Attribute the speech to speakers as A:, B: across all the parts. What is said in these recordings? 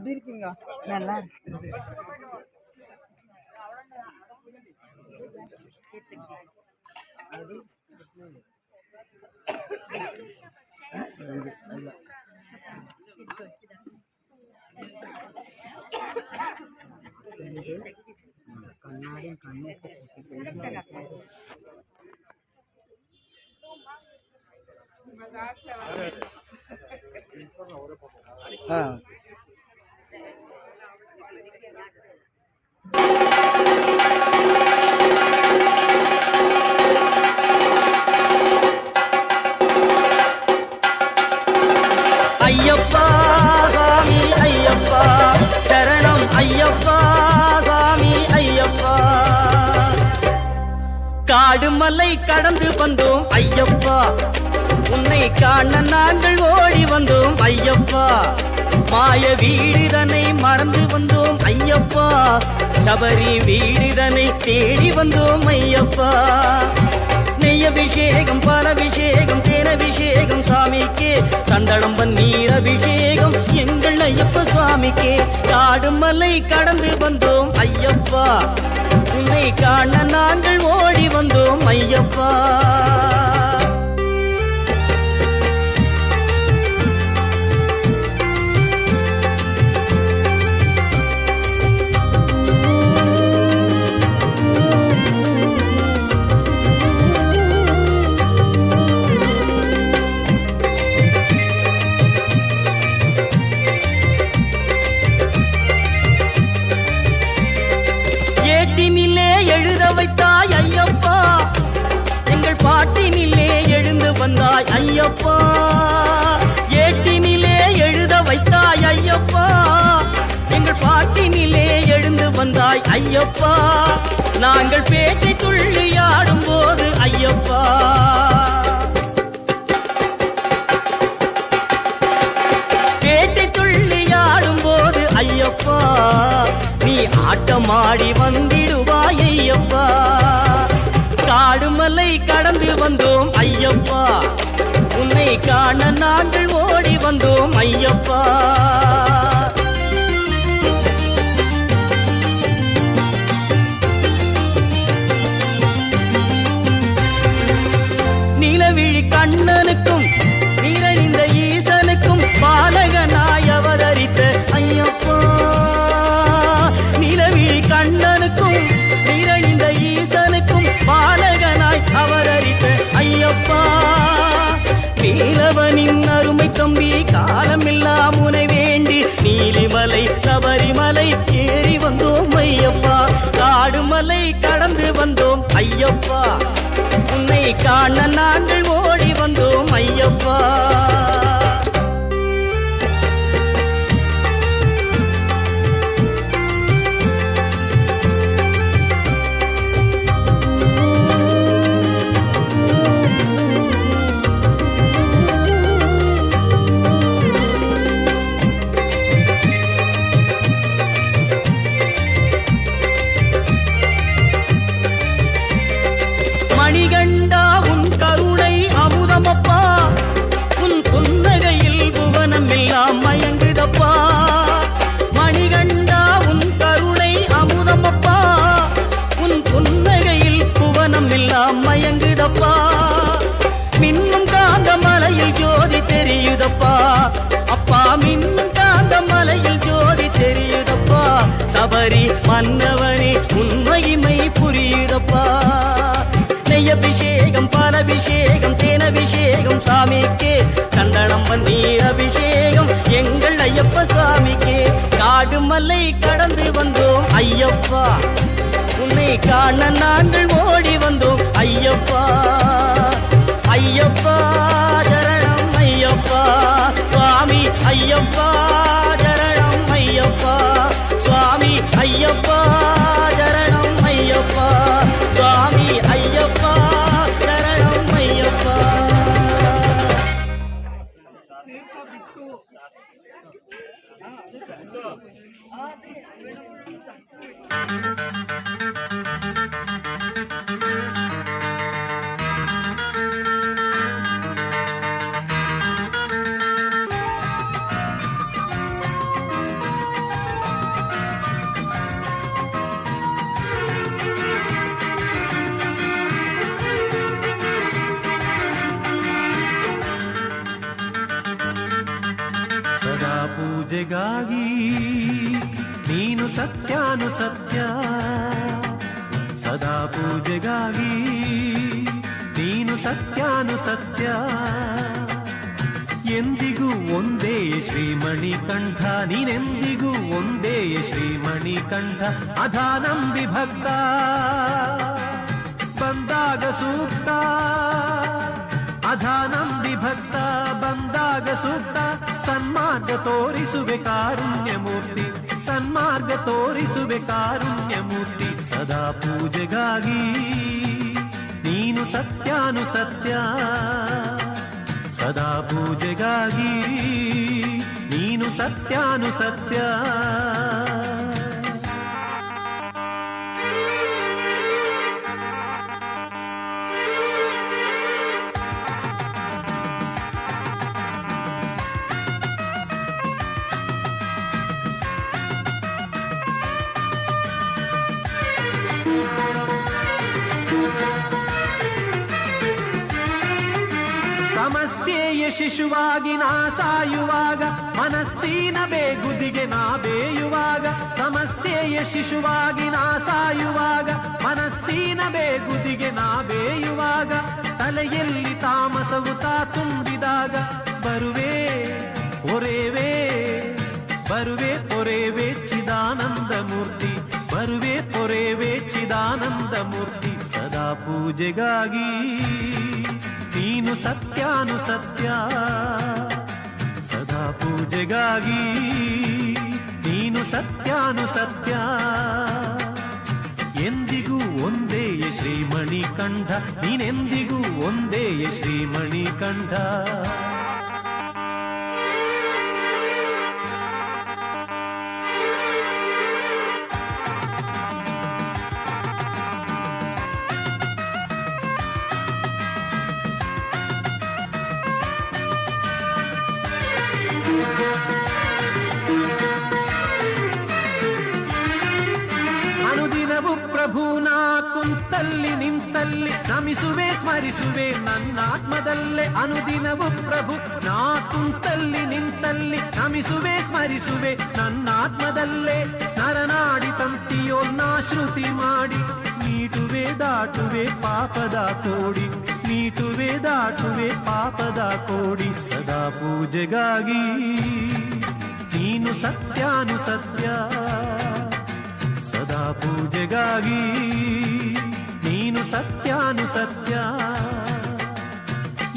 A: எப்படி இருக்கீங்க? நல்லா இருக்கு. கண்ணாடி கண்ணு
B: ஐயப்பா சாமி ஐயப்பா சரணம் ஐயப்பா சாமி ஐயப்பா காடு மலை கடந்து வந்தோம் ஐயப்பா உன்னை காண நாங்கள் ஓடி வந்தோம் ஐயப்பா மாய வீடுதனை மறந்து வந்தோம் ஐயப்பா சபரி வீடுதனை தேடி வந்தோம் ஐயப்பா நெய்யபிஷேகம் பாலபிஷேகம் தேனபிஷேகம் சாமிக்கே சந்தனம் பன்னீர் அபிஷேகம் எங்கள் ஐயப்ப சுவாமிக்கே காடு மலை கடந்து வந்தோம் ஐயப்பா உன்னை காண நாங்கள் ஓடி வந்தோம் ஐயப்பா ஏட்டினிலே எழுத வைத்தாய் ஐயப்பா எங்கள் பாட்டினிலே எழுந்து வந்தாய் ஐயப்பா ஏட்டினிலே எழுத வைத்தாய் ஐயப்பா எங்கள் பாட்டினிலே எழுந்து வந்தாய் ஐயப்பா நாங்கள் பேட்டை துள்ளியாடும் போது ஐயப்பா பேட்டை துள்ளியாடும் போது ஐயப்பா நீ ஆட்டமாடி வந்திடுவாய் ஐயப்பா காடுமலை கடந்து வந்தோம் ஐயப்பா உன்னை காண நாங்கள் ஓடி வந்தோம் ஐயப்பா நீலவிழி கண்ணனுக்கும் நீரணிந்த ஈசனுக்கும் பாலகனாய் அவதரித்த ஐயப்பா நீலவிழி கண்ணனுக்கும் நீரணிந்த ஈசனுக்கும் பாலகனாய் அவதரித்த ஐயப்பா நீலவனின் அருமை தம்பி காலமெல்லாம் உனை வேண்டி நீலிமலை சபரிமலை ஏறி வந்தோம் ஐயப்பா காடுமலை கடந்து வந்தோம் ஐயப்பா உன்னை காண நாங்கள் ஓடி வந்தோம் ஐயப்பா மணிகண்டா உன் கருணை அமுதமப்பா உன் புன்னகையில் புவனம் எல்லாம் மயங்குதப்பா மணிகண்டா உன் கருணை அமுதமப்பா உன் புன்னகையில் புவனம் எல்லாம் மயங்குதப்பா மின்னும் காந்த மலையில் ஜோதி தெரியுதப்பா அப்பா மின்னும் காந்த மலையில் ஜோதி தெரியுதப்பா சபரி மன்னவனே உன் மகிமை புரியுதப்பா அபிஷேகம் பாலபிஷேகம் தேனபிஷேகம் சாமிக்கே சந்தனம் பன்னீர் அபிஷேகம் எங்கள் ஐயப்ப சாமிக்கே காடுமலை கடந்து வந்தோம் ஐயப்பா உன்னை காண நாங்கள் ஓடி வந்தோம் ஐயப்பா ஐயப்பா சரணம் ஐயப்பா சுவாமி ஐயப்பா சரணம் ஐயப்பா சுவாமி ஐயப்பா சரணம் ஐயப்பா சுவாமி ஐயப்பா சரணம் ஐயப்பா
C: ಪೂಜೆಗಾಗಿ ನೀನು ಸತ್ಯಾನು ಸತ್ಯ, ಸದಾ ಪೂಜೆಗಾಗಿ ನೀನು ಸತ್ಯಾನು ಸತ್ಯ. ಎಂದಿಗೂ ಒಂದೇ ಶ್ರೀಮಣಿಕಂಠ, ನೀನೆಂದಿಗೂ ಒಂದೇ ಶ್ರೀಮಣಿಕಂಠ. ಅಧಾನಂಬಿ ಭಕ್ತ ಬಂದಾಗ ಸೂಕ್ತ, ಅಧಾನಂಬಿ ಭಕ್ತ ಬಂದಾಗ ಸೂಕ್ತ. ಸನ್ಮಾರ್ಗ ತೋರಿಸುವೆ ಕಾರುಣ್ಯ ಮೂರ್ತಿ, ಸನ್ಮಾರ್ಗ ತೋರಿಸುವೆ ಕಾರುಣ್ಯ ಮೂರ್ತಿ. ಸದಾ ಪೂಜೆಗಾಗಿ ನೀನು ಸತ್ಯಾನು ಸತ್ಯ, ಸದಾ ಪೂಜೆಗಾಗಿ ನೀನು ಸತ್ಯಾನು ಸತ್ಯ. ಸಮಸ್ಯೆಯ ಶಿಶುವಾಗಿ ನಾ ಸಾಯುವಾಗ, ಮನಸ್ಸಿನ ಬೇಗುದಿಗೆ ನಾ ಬೇಯುವಾಗ. ಸಮಸ್ಯೆಯ ಶಿಶುವಾಗಿ ನಾ ಸಾಯುವಾಗ, ಮನಸ್ಸಿನ ಬೇಗುದಿಗೆ ನಾ ಬೇಯುವಾಗ. ತಲೆಯಲ್ಲಿ ತಾಮಸವು ತಾ ತುಂಬಿದಾಗ ಬರುವೆ ಒರೆವೆ, ಬರುವೆ ಪೊರೆವೆ ಚಿದಾನಂದ ಮೂರ್ತಿ, ಬರುವೆ ಪೊರೆವೆ ಚಿದಾನಂದ ಮೂರ್ತಿ. ಸದಾ ಪೂಜೆಗಾಗಿ ನೀನು ಸತ್ಯಾನು ಸತ್ಯ, ಸದಾ ಪೂಜೆಗಾಗಿ ನೀನು ಸತ್ಯಾನು ಸತ್ಯ. ಎಂದಿಗೂ ಒಂದೇ ಶ್ರೀಮಣಿಕಂಠ, ನೀನೆಂದಿಗೂ ಒಂದೇ ಶ್ರೀಮಣಿಕಂಠ. ಅನುದಿನವು ಪ್ರಭುನಾ ಕುಂತಲ್ಲಿ ನಿಂತಲ್ಲಿ ನಮಿಸುವೆ ಸ್ಮರಿಸುವೆ ನನ್ನಾತ್ಮದಲ್ಲೇ. ಅನುದಿನವು ಪ್ರಭು ನಾ ಕುಂತಲ್ಲಿ ನಿಂತಲ್ಲಿ ನಮಿಸುವೆ ಸ್ಮರಿಸುವೆ ನನ್ನಾತ್ಮದಲ್ಲೇ. ನರನಾಡಿ ತಂತಿಯೋನ್ನ ಶ್ರುತಿ ಮಾಡಿ ನೀಟುವೆ ದಾಟುವೆ ಪಾಪದ ಕೋಡಿ, ನೀಟುವೆ ದಾಟುವೆ ಪಾಪದ ಕೋಡಿ. ಸದಾ ಪೂಜೆಗಾಗಿ ನೀನು ಸತ್ಯಾನು ಸತ್ಯ, ಸದಾ ಪೂಜೆಗಾಗಿ ನೀನು ಸತ್ಯಾನು ಸತ್ಯ.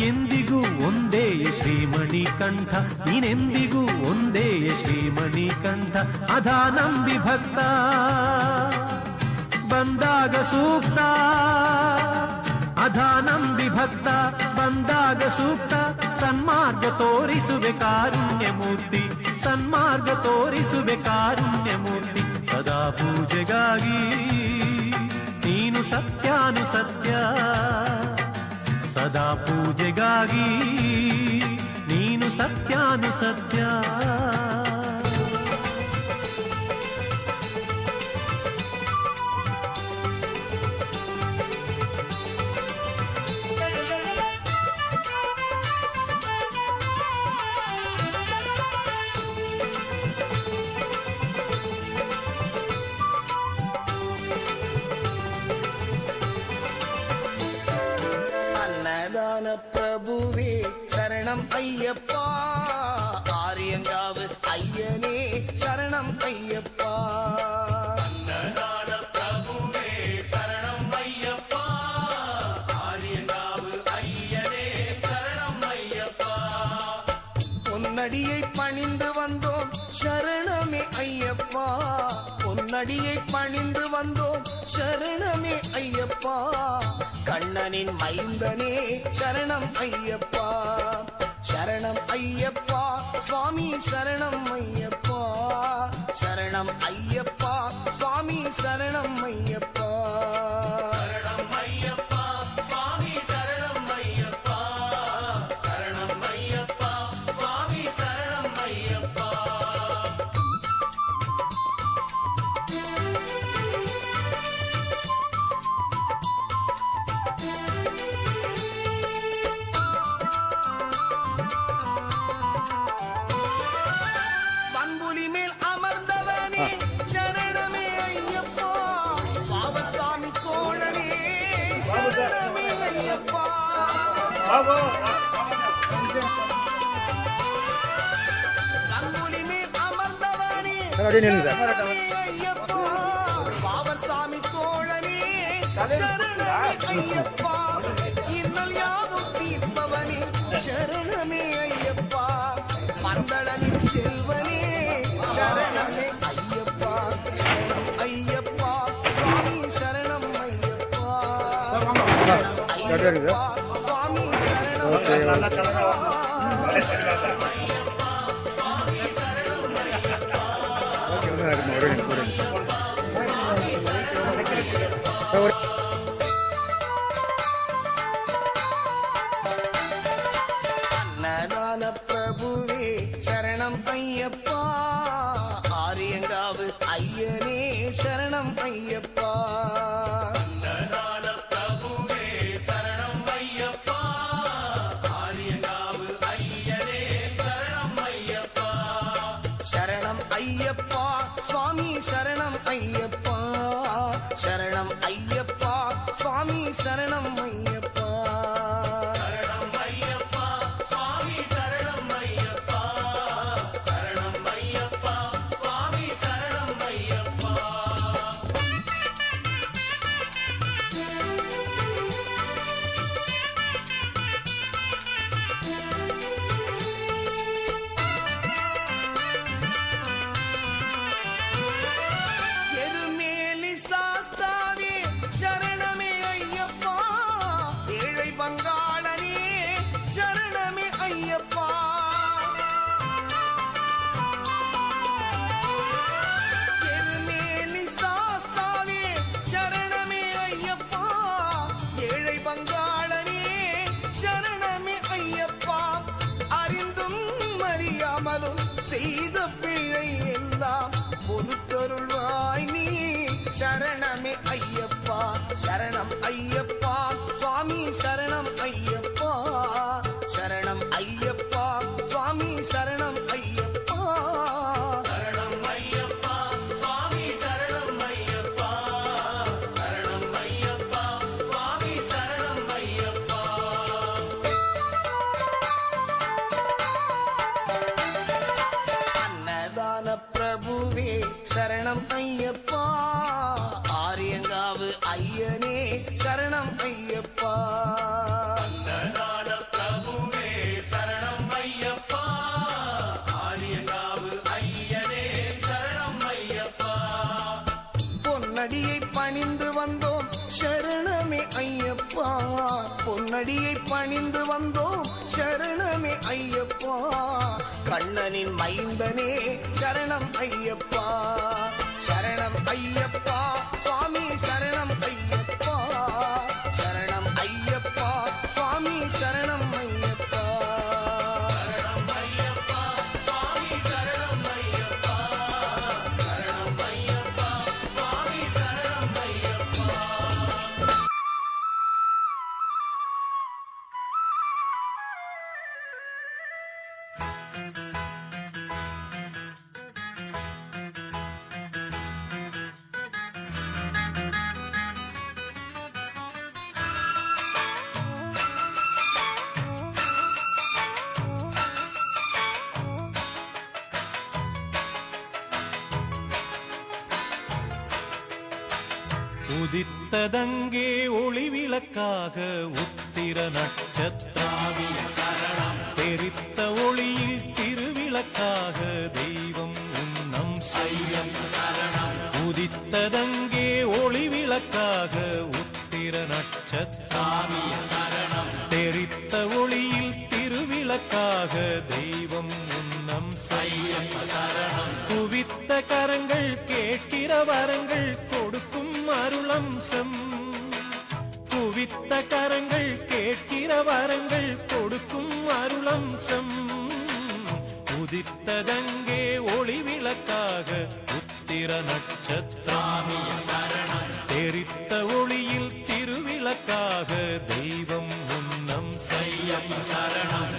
C: ಎಂದಿಗೂ ಒಂದೇ ಶ್ರೀಮಣಿಕಂಠ, ನೀನೆಂದಿಗೂ ಒಂದೇ ಶ್ರೀಮಣಿಕಂಠ. ಅಧಾನಂಬಿ ಭಕ್ತ ಬಂದಾಗ ಸೂಕ್ತ, ಅಧಾನಂಬಿ ಭಕ್ತ ಬಂದಾಗ ಸೂಕ್ತ. ಸನ್ಮಾರ್ಗ ತೋರಿಸುವೆ ಕಾರುಣ್ಯ ಮೂರ್ತಿ, ಸನ್ಮಾರ್ಗ ತೋರಿಸುವೆ ಕಾರುಣ್ಯ ಮೂರ್ತಿ. ಸದಾ ಪೂಜೆಗಾಗಿ ನೀನು ಸತ್ಯಾನು ಸತ್ಯ, ಸದಾ ಪೂಜೆಗಾಗಿ ನೀನು ಸತ್ಯಾನು ಸತ್ಯ.
D: அன்னதான பிரபுவே சரணம் ஐயப்பா, ஆரியங்காவு ஐயனே சரணம் ஐயப்பா.
C: அன்னதான பிரபுவே சரணம் ஐயப்பா, ஆரியங்காவு ஐயனே சரணம் ஐயப்பா.
D: பொன்னடியை பணிந்து வந்தோம் சரணமே ஐயப்பா, பொன்னடியை பணிந்து வந்தோம் சரணமே ஐயப்பா. கண்ணனின் மைந்தனே சரணம் ஐயப்பா, சரணம் ஐயப்பா சுவாமி சரணம் ஐயப்பா, சரணம் ஐயப்பா சுவாமி சரணம் ஐயப்பா.
C: சரணம் ஐயப்பா சுவாமி சரணம் ஐயப்பா, சரணம் ஐயப்பா சுவாமி சரணம் ஐயப்பா.
D: பண்பு கங்குலி மேல் அமர்ந்தவனே
E: அப்படியே நில்லுங்க சார்.
D: சரணமே ஐயப்பா பாவர் சாமி தோழனே சரணமே ஐயப்பா இன்னல் யாவும் தீர்ப்பவனே சரணமே ஐயப்பா மந்தளனின் செல்வனே சரணமே ஐயப்பா சரணம் ஐயப்பா சுவாமி சரணம் ஐயப்பா ஐயப்பா சுவாமி சரணம் ஐயப்பா அன்னதான பிரபுவே சரணம் ஐயப்பா ஆரியங்காவு ஐயனே சரணம் ஐயப்பா
C: அன்னதான பிரபுவே சரணம் ஐயப்பா ஆரியங்காவு ஐயனே சரணம் ஐயப்பா
D: சரணம் ஐயப்பா சுவாமி சரணம் ஐயப்பா சரணம் ஐயப்பா சுவாமி சரணம் ஐயப்பா
C: சரணம் ஐயப்பா சுவாமி சரணம் ஐயப்பா சரணம் ஐயப்பா சுவாமி சரணம் ஐயப்பா
D: எருமேலி சாஸ்தாவே சரணமே ஐயப்பா ஏழை பங்காளனே சரணமே ஐயப்பா எருமேலி சாஸ்தாவே சரணமே ஐயப்பா ஏழை பங்காளனே சரணமே ஐயப்பா அறிந்தும் அறியாமலும் செய்த பிழை எல்லாம் பொறுத்தருள்வாய் நீ சரணமே ஐயப்பா சரணம் ஐயப்பா சுவாமி சரணம் ஐயப்பா சரணம் ஐயப்பா சுவாமி சரணம் ஐயப்பா
C: சரணம் ஐயப்பா சுவாமி சரணம் ஐயப்பா சரணம் ஐயப்பா சுவாமி சரணம் ஐயப்பா
D: அன்னதான பிரபுவே சரணம் ஐயப்பா ஆரியங்காவு ஐயனே சரணம் ஐயப்பா
C: அன்னதான பிரபுவே சரணம் ஐயப்பா ஆரியங்காவு ஐயனே சரணம் ஐயப்பா
D: பொன்னடியை பணிந்து வந்தோம் சரணமே ஐயப்பா பொன்னடியை பணிந்து வந்தோம் சரணமே ஐயப்பா கண்ணனின் மைந்தனே சரணம் ஐயப்பா சரணம் ஐயப்பா சுவாமி சரணம் ஐயப்பா சரணம் ஐயப்பா சுவாமி சரணம் ஐயப்பா
C: சரணம் ஐயப்பா சுவாமி சரணம் ஐயப்பா சரணம் ஐயப்பா சுவாமி சரணம் ஐயப்பா
F: உதித்ததங்கே ஒளி விளக்காக உத்திர நட்சத்திராவிய சரணம் தெரித்த ஒளியில் திருவிளக்காக தெய்வம் உன்னம் செய்யம் சரணம் உதித்ததங்கே ஒளி விளக்காக உத்திர நட்சத்திராவிய சரணம் தெரித்த ஒளியில் திருவிளக்காக தெய்வம் உன்னம் செய்யம் சரணம் குவித்த கரங்கள் கேட்கிற வரங்கள் கொடுக்கும் அருளம்சம் குவித்த கரங்கள் கேட்கிற வரங்கள் கொடுக்கும் அருளம்சம் உதித்ததங்கே ஒளி விளக்காக உத்திர நட்சத்திராமிய சரணம் தெரித்த ஒளியில் திருவிளக்காக தெய்வம் உன்னம் செய்யம் சரணம்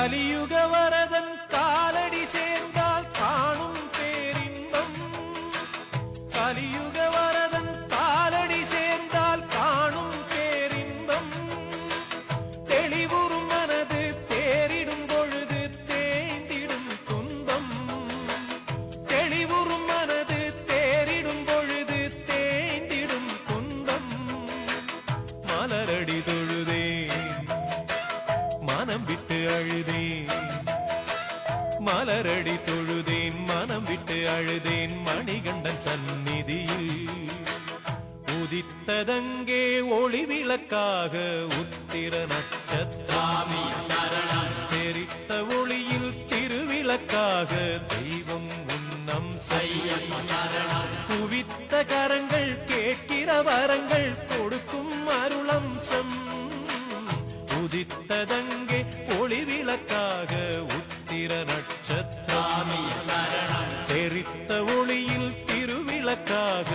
F: கலியுக வரதன் காலடி சேர்ந்தால் காணும் பேரின்பம் கலியுக வரதன் காலடி சேர்ந்தால் காணும் பேரின்பம் தெளிவுறும் மனது தேறிடும் பொழுது தேய்ந்திடும் துன்பம் தெளிவுறும் மனது தேறிடும் பொழுது தேய்ந்திடும் துன்பம் மலரடி தொழுதேன் மனம் விட்டு அழுதேன் மலரடி தொழுதேன் மனம் விட்டு அழுதேன் மணிகண்டன் சந்நிதியில் உதித்ததங்கே ஒளி விளக்காக உத்திர நட்சத்திரம் தெரித்த ஒளியில் திருவிளக்காக தெய்வம் உன்னம் செய்ய குவித்த கரங்கள் கேட்கிற வரங்கள் கொடுக்கும் அருளம்சம் உதித்ததங்கே ஒளி விளக்காக உத்திர நட்சத்திரம் தெரித்த ஒளியில் திருவிளக்காக